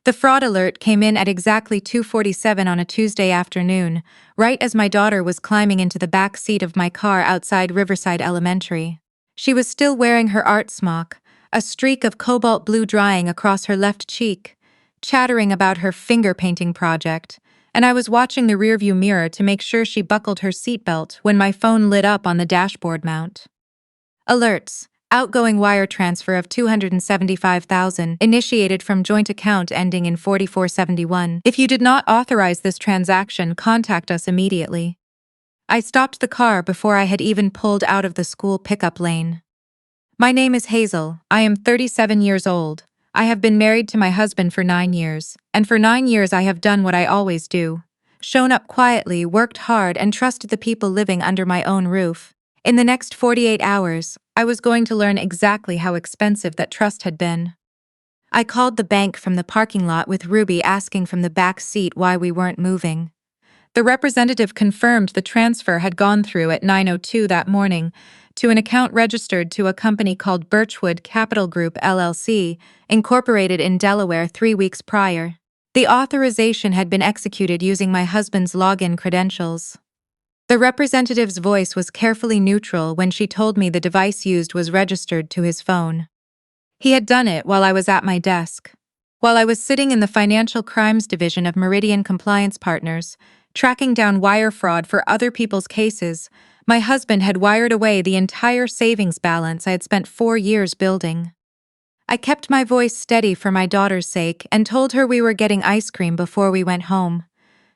The fraud alert came in at exactly 2:47 on a Tuesday afternoon, right as my daughter was climbing into the back seat of my car outside Riverside Elementary. She was still wearing her art smock, a streak of cobalt blue drying across her left cheek, chattering about her finger painting project, and I was watching the rearview mirror to make sure she buckled her seatbelt when my phone lit up on the dashboard mount. Alerts. Outgoing wire transfer of $275,000 initiated from joint account ending in 4471. If you did not authorize this transaction, contact us immediately. I stopped the car before I had even pulled out of the school pickup lane. My name is Hazel. I am 37 years old. I have been married to my husband for 9 years, and for 9 years I have done what I always do. Shown up quietly, worked hard, and trusted the people living under my own roof. In the next 48 hours, I was going to learn exactly how expensive that trust had been. I called the bank from the parking lot with Ruby asking from the back seat why we weren't moving. The representative confirmed the transfer had gone through at 9:02 that morning to an account registered to a company called Birchwood Capital Group LLC, incorporated in Delaware 3 weeks prior. The authorization had been executed using my husband's login credentials. The representative's voice was carefully neutral when she told me the device used was registered to his phone. He had done it while I was at my desk. While I was sitting in the Financial Crimes Division of Meridian Compliance Partners, tracking down wire fraud for other people's cases, my husband had wired away the entire savings balance I had spent 4 years building. I kept my voice steady for my daughter's sake and told her we were getting ice cream before we went home.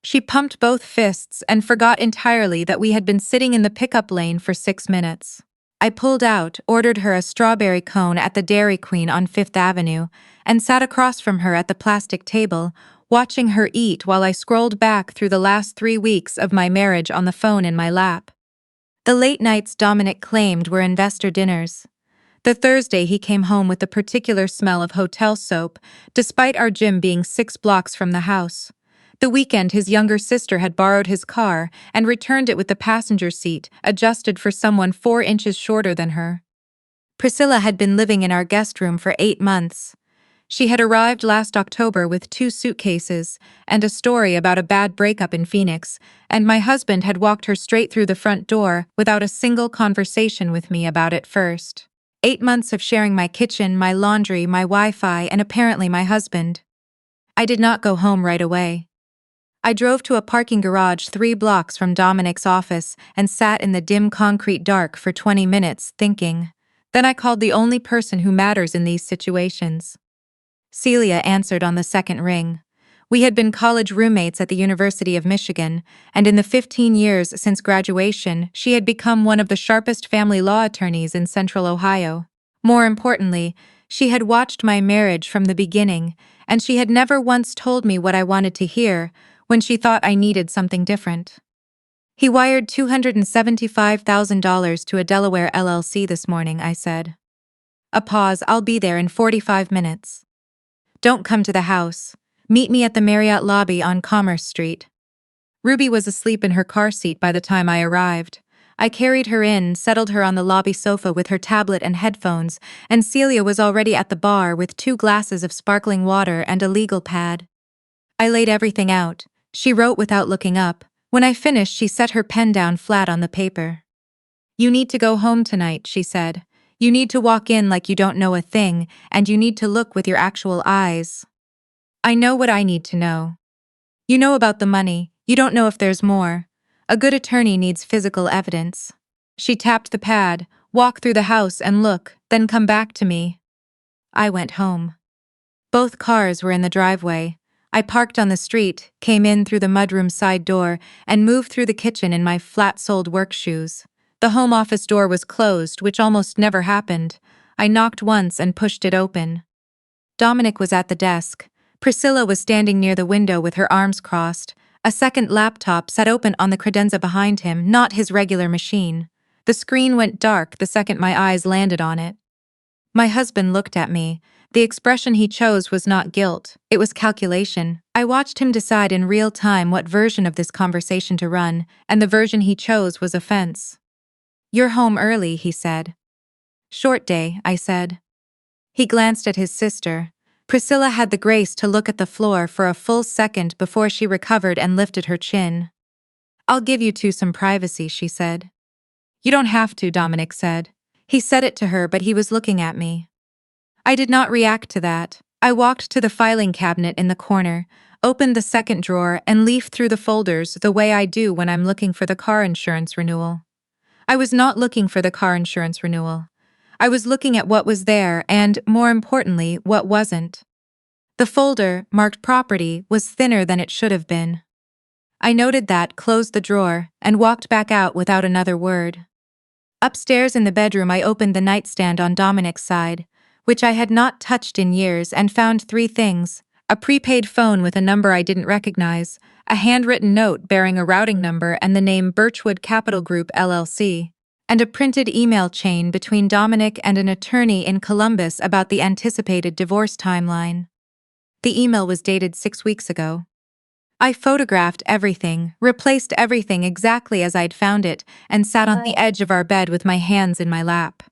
She pumped both fists and forgot entirely that we had been sitting in the pickup lane for 6 minutes. I pulled out, ordered her a strawberry cone at the Dairy Queen on 5th Avenue, and sat across from her at the plastic table, watching her eat while I scrolled back through the last 3 weeks of my marriage on the phone in my lap. The late nights Dominic claimed were investor dinners. The Thursday he came home with the particular smell of hotel soap, despite our gym being 6 blocks from the house. The weekend his younger sister had borrowed his car and returned it with the passenger seat adjusted for someone 4 inches shorter than her. Priscilla had been living in our guest room for 8 months. She had arrived last October with 2 suitcases and a story about a bad breakup in Phoenix, and my husband had walked her straight through the front door without a single conversation with me about it first. 8 months of sharing my kitchen, my laundry, my Wi-Fi, and apparently my husband. I did not go home right away. I drove to a parking garage 3 blocks from Dominic's office and sat in the dim concrete dark for 20 minutes, thinking. Then I called the only person who matters in these situations. Celia answered on the second ring. We had been college roommates at the University of Michigan, and in the 15 years since graduation, she had become one of the sharpest family law attorneys in Central Ohio. More importantly, she had watched my marriage from the beginning, and she had never once told me what I wanted to hear when she thought I needed something different. He wired $275,000 to a Delaware LLC this morning, I said. A pause. I'll be there in 45 minutes. Don't come to the house. Meet me at the Marriott lobby on Commerce Street. Ruby was asleep in her car seat by the time I arrived. I carried her in, settled her on the lobby sofa with her tablet and headphones, and Celia was already at the bar with 2 glasses of sparkling water and a legal pad. I laid everything out. She wrote without looking up. When I finished, she set her pen down flat on the paper. You need to go home tonight, she said. You need to walk in like you don't know a thing, and you need to look with your actual eyes. I know what I need to know. You know about the money. You don't know if there's more. A good attorney needs physical evidence. She tapped the pad, walk through the house and look, then come back to me. I went home. Both cars were in the driveway. I parked on the street, came in through the mudroom side door, and moved through the kitchen in my flat-soled work shoes. The home office door was closed, which almost never happened. I knocked once and pushed it open. Dominic was at the desk. Priscilla was standing near the window with her arms crossed. A second laptop sat open on the credenza behind him, not his regular machine. The screen went dark the second my eyes landed on it. My husband looked at me. The expression he chose was not guilt, it was calculation. I watched him decide in real time what version of this conversation to run, and the version he chose was offense. You're home early, he said. Short day, I said. He glanced at his sister. Priscilla had the grace to look at the floor for a full second before she recovered and lifted her chin. "I'll give you two some privacy," she said. "You don't have to," Dominic said. He said it to her, but he was looking at me. I did not react to that. I walked to the filing cabinet in the corner, opened the second drawer, and leafed through the folders the way I do when I'm looking for the car insurance renewal. I was not looking for the car insurance renewal. I was looking at what was there and, more importantly, what wasn't. The folder, marked property, was thinner than it should have been. I noted that, closed the drawer, and walked back out without another word. Upstairs in the bedroom, I opened the nightstand on Dominic's side, which I had not touched in years, and found three things: a prepaid phone with a number I didn't recognize, a handwritten note bearing a routing number and the name Birchwood Capital Group LLC, and a printed email chain between Dominic and an attorney in Columbus about the anticipated divorce timeline. The email was dated 6 weeks ago. I photographed everything, replaced everything exactly as I'd found it, and sat on the edge of our bed with my hands in my lap.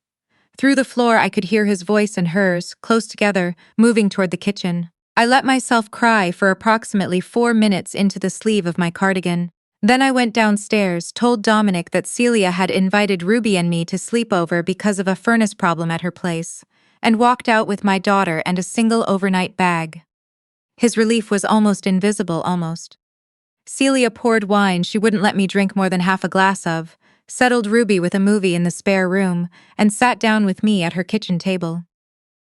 Through the floor, I could hear his voice and hers, close together, moving toward the kitchen. I let myself cry for approximately 4 minutes into the sleeve of my cardigan. Then I went downstairs, told Dominic that Celia had invited Ruby and me to sleep over because of a furnace problem at her place, and walked out with my daughter and a single overnight bag. His relief was almost invisible, almost. Celia poured wine she wouldn't let me drink more than half a glass of, settled Ruby with a movie in the spare room, and sat down with me at her kitchen table.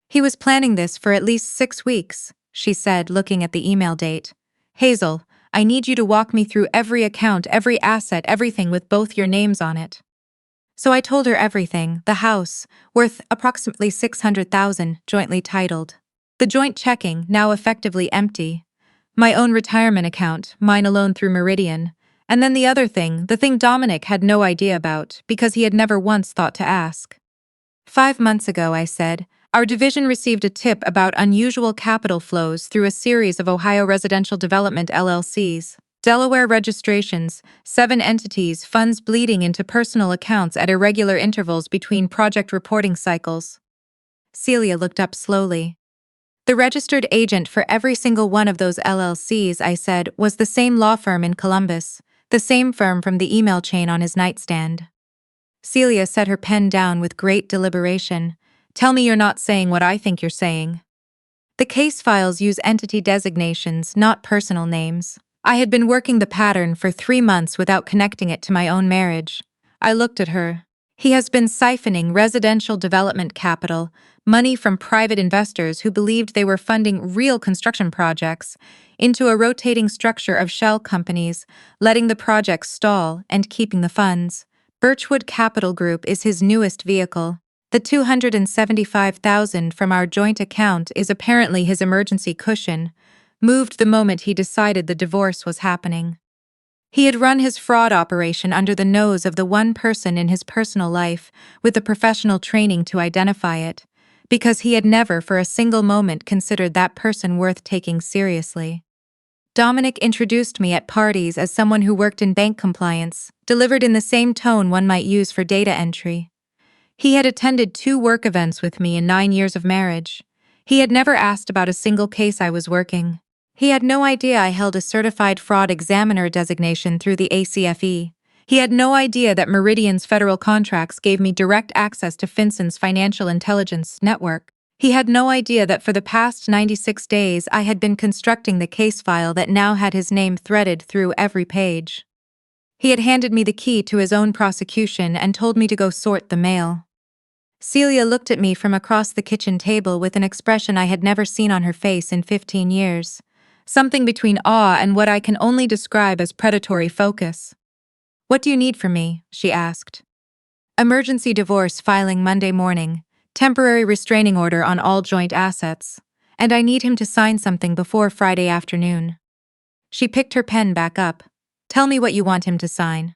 "He was planning this for at least 6 weeks, she said, looking at the email date. "Hazel, I need you to walk me through every account, every asset, everything with both your names on it." So I told her everything: the house, worth approximately $600,000, jointly titled. The joint checking, now effectively empty. My own retirement account, mine alone through Meridian. And then the other thing, the thing Dominic had no idea about, because he had never once thought to ask. 5 months ago, I said, our division received a tip about unusual capital flows through a series of Ohio Residential Development LLCs, Delaware registrations, 7 entities, funds bleeding into personal accounts at irregular intervals between project reporting cycles. Celia looked up slowly. The registered agent for every single one of those LLCs, I said, was the same law firm in Columbus, the same firm from the email chain on his nightstand. Celia set her pen down with great deliberation. "Tell me you're not saying what I think you're saying." "The case files use entity designations, not personal names. I had been working the pattern for 3 months without connecting it to my own marriage." I looked at her. "He has been siphoning residential development capital, money from private investors who believed they were funding real construction projects, into a rotating structure of shell companies, letting the projects stall and keeping the funds. Birchwood Capital Group is his newest vehicle. The $275,000 from our joint account is apparently his emergency cushion, moved the moment he decided the divorce was happening. He had run his fraud operation under the nose of the one person in his personal life with the professional training to identify it, because he had never for a single moment considered that person worth taking seriously. Dominic introduced me at parties as someone who worked in bank compliance, delivered in the same tone one might use for data entry. He had attended 2 work events with me in 9 years of marriage. He had never asked about a single case I was working. He had no idea I held a certified fraud examiner designation through the ACFE. He had no idea that Meridian's federal contracts gave me direct access to FinCEN's financial intelligence network. He had no idea that for the past 96 days I had been constructing the case file that now had his name threaded through every page. He had handed me the key to his own prosecution and told me to go sort the mail. Celia looked at me from across the kitchen table with an expression I had never seen on her face in 15 years. Something between awe and what I can only describe as predatory focus. "What do you need from me?" she asked. "Emergency divorce filing Monday morning, temporary restraining order on all joint assets, and I need him to sign something before Friday afternoon." She picked her pen back up. "Tell me what you want him to sign."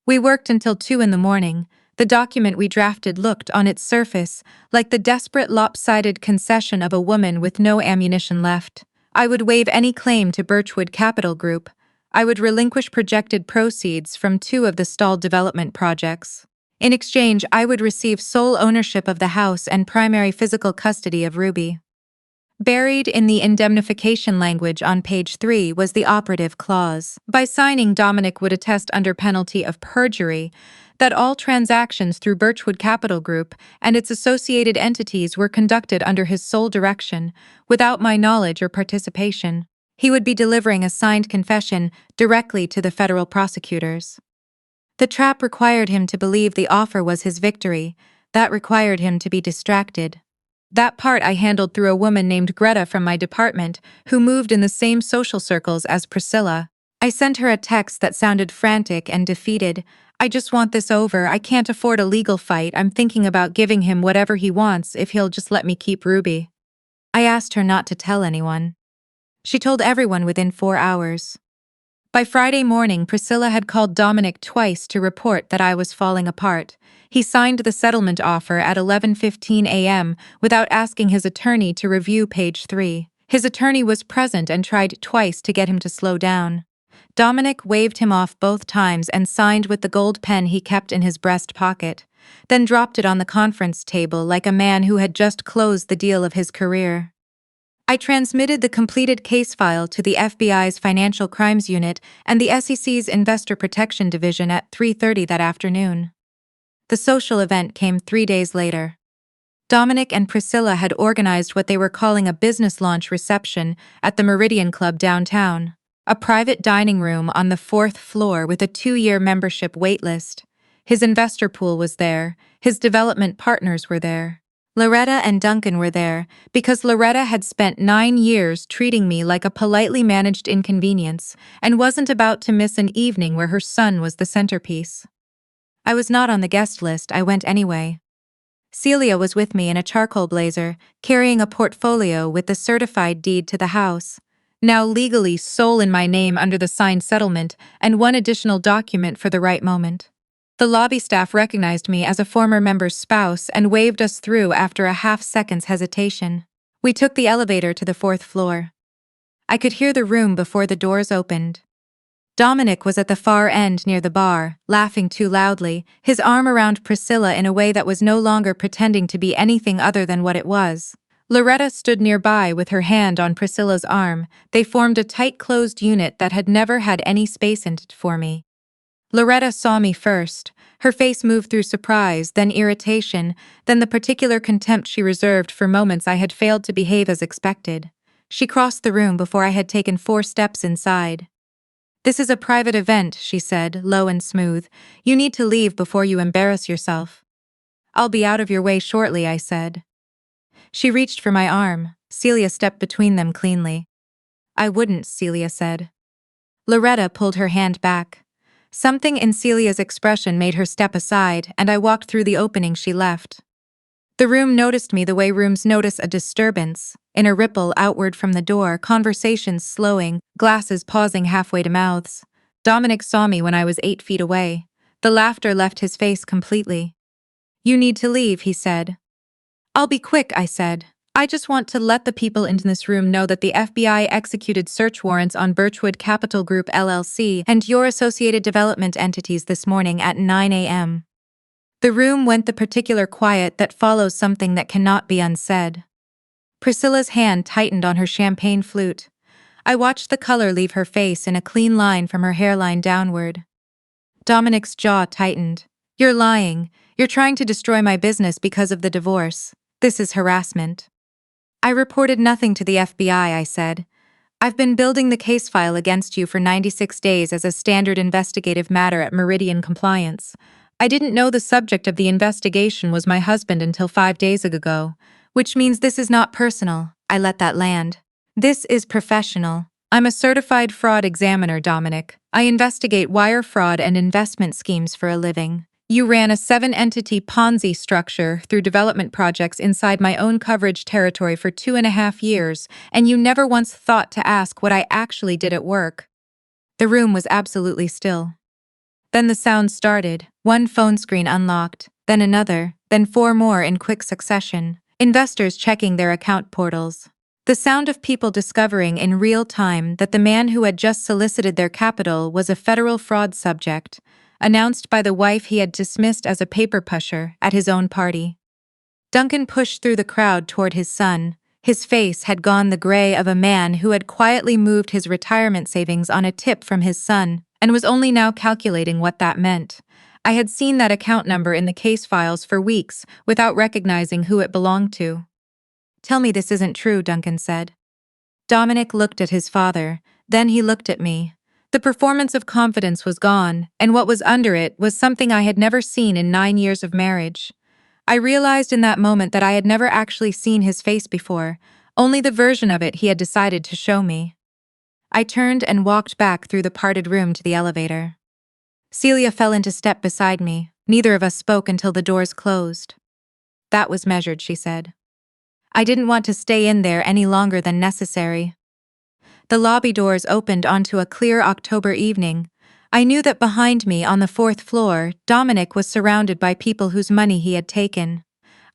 We worked until 2 in the morning. The document we drafted looked, on its surface, like the desperate lopsided concession of a woman with no ammunition left. I would waive any claim to Birchwood Capital Group. I would relinquish projected proceeds from 2 of the stalled development projects. In exchange, I would receive sole ownership of the house and primary physical custody of Ruby. Buried in the indemnification language on page 3 was the operative clause. By signing, Dominic would attest under penalty of perjury that all transactions through Birchwood Capital Group and its associated entities were conducted under his sole direction, without my knowledge or participation. He would be delivering a signed confession directly to the federal prosecutors. The trap required him to believe the offer was his victory. That required him to be distracted. That part I handled through a woman named Greta from my department, who moved in the same social circles as Priscilla. I sent her a text that sounded frantic and defeated. "I just want this over. I can't afford a legal fight. I'm thinking about giving him whatever he wants if he'll just let me keep Ruby." I asked her not to tell anyone. She told everyone within 4 hours. By Friday morning, Priscilla had called Dominic twice to report that I was falling apart. He signed the settlement offer at 11:15 a.m. without asking his attorney to review page 3. His attorney was present and tried twice to get him to slow down. Dominic waved him off both times and signed with the gold pen he kept in his breast pocket, then dropped it on the conference table like a man who had just closed the deal of his career. I transmitted the completed case file to the FBI's Financial Crimes Unit and the SEC's Investor Protection Division at 3:30 that afternoon. The social event came 3 days later. Dominic and Priscilla had organized what they were calling a business launch reception at the Meridian Club downtown, a private dining room on the 4th floor with a 2-year membership waitlist. His investor pool was there, his development partners were there. Loretta and Duncan were there, because Loretta had spent 9 years treating me like a politely managed inconvenience and wasn't about to miss an evening where her son was the centerpiece. I was not on the guest list. I went anyway. Celia was with me in a charcoal blazer, carrying a portfolio with the certified deed to the house, now legally sole in my name under the signed settlement, and one additional document for the right moment. The lobby staff recognized me as a former member's spouse and waved us through after a half-second's hesitation. We took the elevator to the 4th floor. I could hear the room before the doors opened. Dominic was at the far end near the bar, laughing too loudly, his arm around Priscilla in a way that was no longer pretending to be anything other than what it was. Loretta stood nearby with her hand on Priscilla's arm. They formed a tight-closed unit that had never had any space in it for me. Loretta saw me first. Her face moved through surprise, then irritation, then the particular contempt she reserved for moments I had failed to behave as expected. She crossed the room before I had taken 4 steps inside. "This is a private event," she said, low and smooth. "You need to leave before you embarrass yourself." "I'll be out of your way shortly," I said. She reached for my arm. Celia stepped between them cleanly. "I wouldn't," Celia said. Loretta pulled her hand back. Something in Celia's expression made her step aside, and I walked through the opening she left. The room noticed me the way rooms notice a disturbance. In a ripple outward from the door, conversations slowing, glasses pausing halfway to mouths. Dominic saw me when I was 8 feet away. The laughter left his face completely. "You need to leave," he said. "I'll be quick," I said. "I just want to let the people in this room know that the FBI executed search warrants on Birchwood Capital Group LLC and your associated development entities this morning at 9 a.m. The room went the particular quiet that follows something that cannot be unsaid. Priscilla's hand tightened on her champagne flute. I watched the color leave her face in a clean line from her hairline downward. Dominic's jaw tightened. "You're lying. You're trying to destroy my business because of the divorce. This is harassment." "I reported nothing to the FBI," I said. "I've been building the case file against you for 96 days as a standard investigative matter at Meridian Compliance. I didn't know the subject of the investigation was my husband until 5 days ago, which means this is not personal." I let that land. "This is professional. I'm a certified fraud examiner, Dominic. I investigate wire fraud and investment schemes for a living. You ran a 7-entity Ponzi structure through development projects inside my own coverage territory for 2.5 years, and you never once thought to ask what I actually did at work." The room was absolutely still. Then the sound started. One phone screen unlocked, then another, then 4 more in quick succession. Investors checking their account portals. The sound of people discovering in real time that the man who had just solicited their capital was a federal fraud subject, announced by the wife he had dismissed as a paper pusher at his own party. Duncan pushed through the crowd toward his son, His face had gone the gray of a man who had quietly moved his retirement savings on a tip from his son and was only now calculating what that meant. I had seen that account number in the case files for weeks without recognizing who it belonged to. "Tell me this isn't true," Duncan said. Dominic looked at his father, then he looked at me. The performance of confidence was gone, and what was under it was something I had never seen in 9 years of marriage. I realized in that moment that I had never actually seen his face before, only the version of it he had decided to show me. I turned and walked back through the parted room to the elevator. Celia fell into step beside me. Neither of us spoke until the doors closed. "That was measured," she said. I didn't want to stay in there any longer than necessary. The lobby doors opened onto a clear October evening. I knew that behind me on the 4th floor, Dominic was surrounded by people whose money he had taken.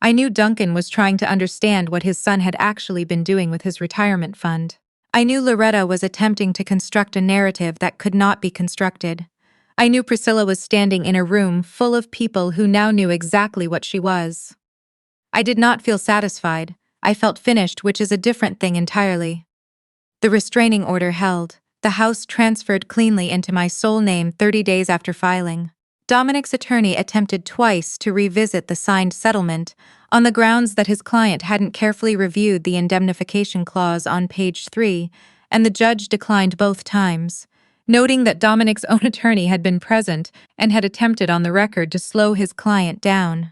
I knew Duncan was trying to understand what his son had actually been doing with his retirement fund. I knew Loretta was attempting to construct a narrative that could not be constructed. I knew Priscilla was standing in a room full of people who now knew exactly what she was. I did not feel satisfied. I felt finished, which is a different thing entirely. The restraining order held. The house transferred cleanly into my sole name 30 days after filing. Dominic's attorney attempted twice to revisit the signed settlement on the grounds that his client hadn't carefully reviewed the indemnification clause on page 3, and the judge declined both times, noting that Dominic's own attorney had been present and had attempted on the record to slow his client down.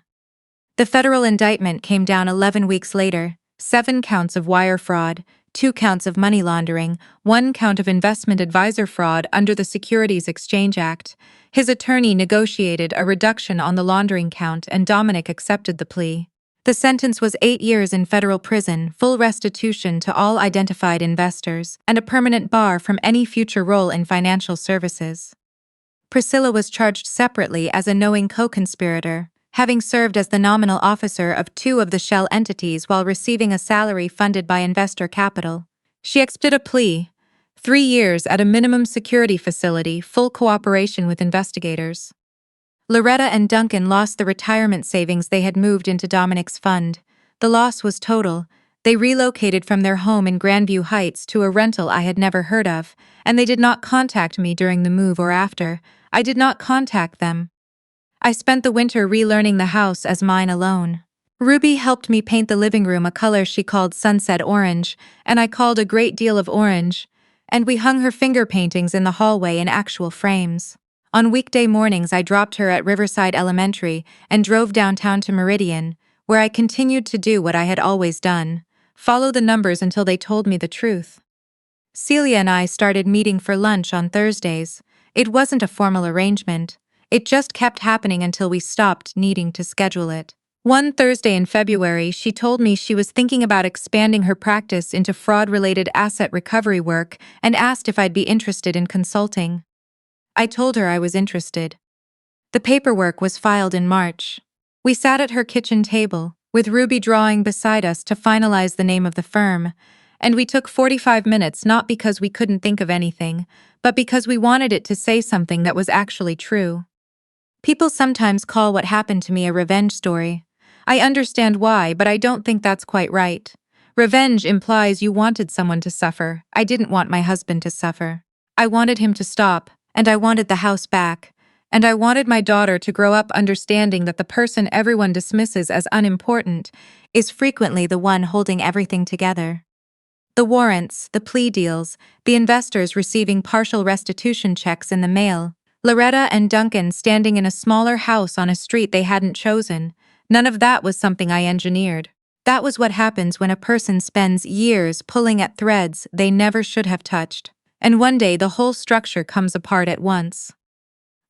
The federal indictment came down 11 weeks later: 7 counts of wire fraud, 2 counts of money laundering, 1 count of investment advisor fraud under the Securities Exchange Act. His attorney negotiated a reduction on the laundering count and Dominic accepted the plea. The sentence was 8 years in federal prison, full restitution to all identified investors, and a permanent bar from any future role in financial services. Priscilla was charged separately as a knowing co-conspirator, having served as the nominal officer of 2 of the shell entities while receiving a salary funded by investor capital. She accepted a plea: 3 years at a minimum security facility, full cooperation with investigators. Loretta and Duncan lost the retirement savings they had moved into Dominic's fund. The loss was total. They relocated from their home in Grandview Heights to a rental I had never heard of, and they did not contact me during the move or after. I did not contact them. I spent the winter relearning the house as mine alone. Ruby helped me paint the living room a color she called sunset orange, and I called a great deal of orange, and we hung her finger paintings in the hallway in actual frames. On weekday mornings I dropped her at Riverside Elementary and drove downtown to Meridian, where I continued to do what I had always done: follow the numbers until they told me the truth. Celia and I started meeting for lunch on Thursdays. It wasn't a formal arrangement. It just kept happening until we stopped needing to schedule it. One Thursday in February, she told me she was thinking about expanding her practice into fraud-related asset recovery work and asked if I'd be interested in consulting. I told her I was interested. The paperwork was filed in March. We sat at her kitchen table, with Ruby drawing beside us to finalize the name of the firm, and we took 45 minutes not because we couldn't think of anything, but because we wanted it to say something that was actually true. People sometimes call what happened to me a revenge story. I understand why, but I don't think that's quite right. Revenge implies you wanted someone to suffer. I didn't want my husband to suffer. I wanted him to stop, and I wanted the house back, and I wanted my daughter to grow up understanding that the person everyone dismisses as unimportant is frequently the one holding everything together. The warrants, the plea deals, the investors receiving partial restitution checks in the mail, Loretta and Duncan standing in a smaller house on a street they hadn't chosen. None of that was something I engineered. That was what happens when a person spends years pulling at threads they never should have touched, and one day the whole structure comes apart at once.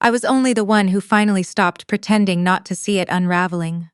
I was only the one who finally stopped pretending not to see it unraveling.